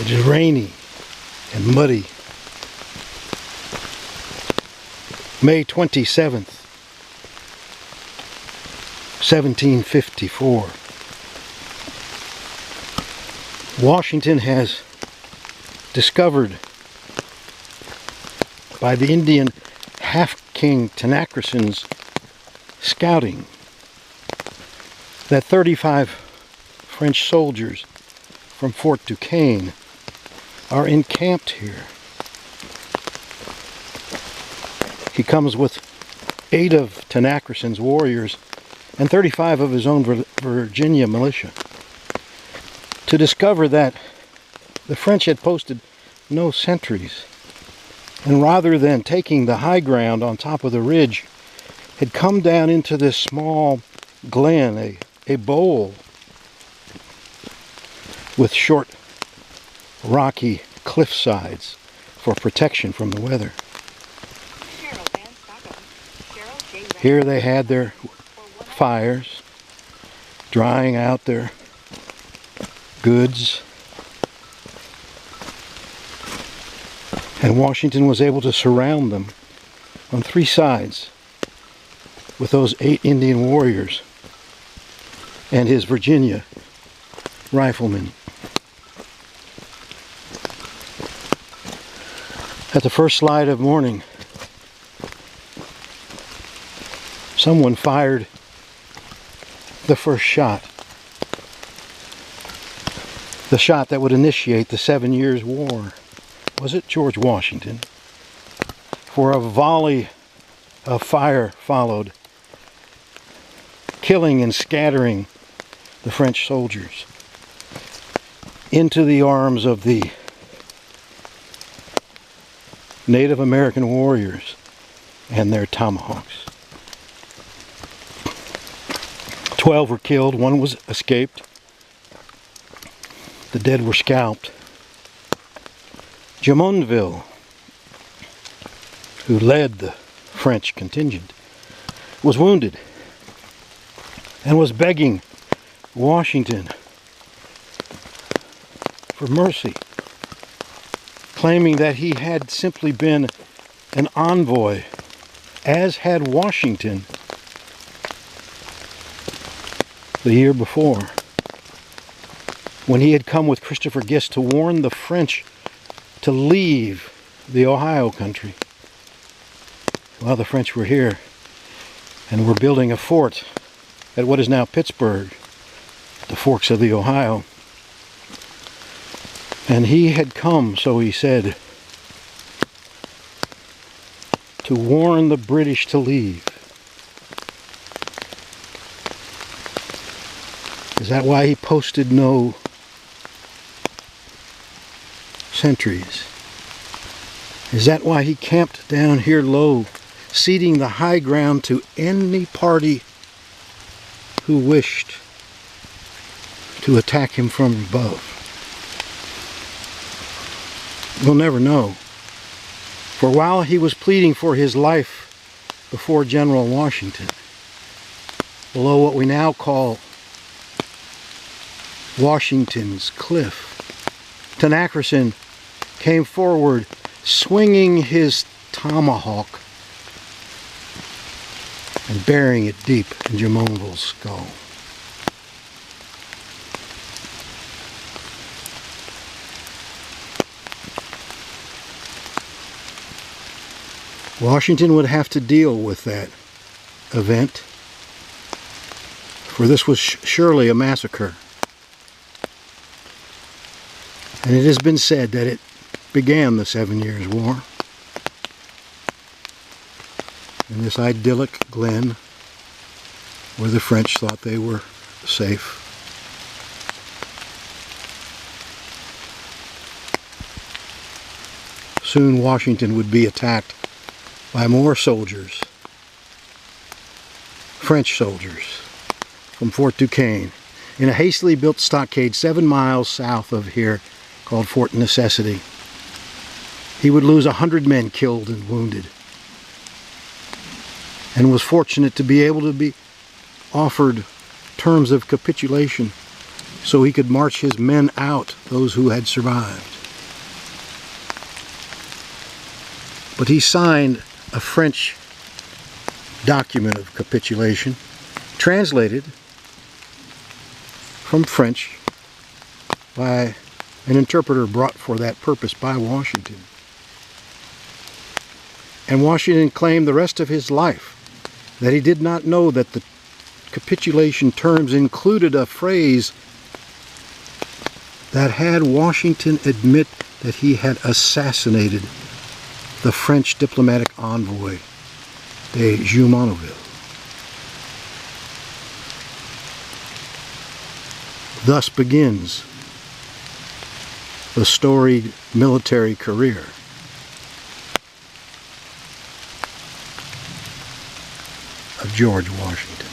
It is rainy and muddy. May 27th, 1754. Washington has discovered by the Indian half-king Tenacrison's scouting that 35 French soldiers from Fort Duquesne are encamped here. He comes with 8 of Tenacrison's warriors and 35 of his own Virginia militia to discover that the French had posted no sentries, and rather than taking the high ground on top of the ridge, had come down into this small glen, a bowl with short rocky cliff sides for protection from the weather. Here they had their fires, drying out their goods, and Washington was able to surround them on 3 sides with those 8 Indian warriors and his Virginia riflemen. At the first light of morning, someone fired the first shot. The shot that would initiate the 7 Years' War. Was it George Washington? For a volley of fire followed, killing and scattering the French soldiers into the arms of the Native American warriors and their tomahawks. 12 were killed, 1 was escaped. The dead were scalped. Jumonville, who led the French contingent, was wounded and was begging Washington for mercy, claiming that he had simply been an envoy, as had Washington the year before, when he had come with Christopher Gist to warn the French to leave the Ohio country. Well, the French were here and were building a fort at what is now Pittsburgh, the forks of the Ohio. And he had come, so he said, to warn the British to leave. Is that why he posted no sentries? Is that why he camped down here low, ceding the high ground to any party who wished to attack him from above? We'll never know. For while he was pleading for his life before General Washington, below what we now call Washington's Cliff, Tenacrison came forward, swinging his tomahawk and burying it deep in Jumonville's skull. Washington would have to deal with that event, for this was surely a massacre. And it has been said that it began the 7 Years' War in this idyllic glen where the French thought they were safe. Soon Washington would be attacked by more soldiers, French soldiers, from Fort Duquesne, in a hastily built stockade 7 miles south of here called Fort Necessity. He would lose 100 men killed and wounded, and was fortunate to be able to be offered terms of capitulation so he could march his men out, those who had survived. But he signed a French document of capitulation, translated from French by an interpreter brought for that purpose by Washington. And Washington claimed the rest of his life that he did not know that the capitulation terms included a phrase that had Washington admit that he had assassinated the French diplomatic envoy de Jumonville. Thus begins the storied military career of George Washington.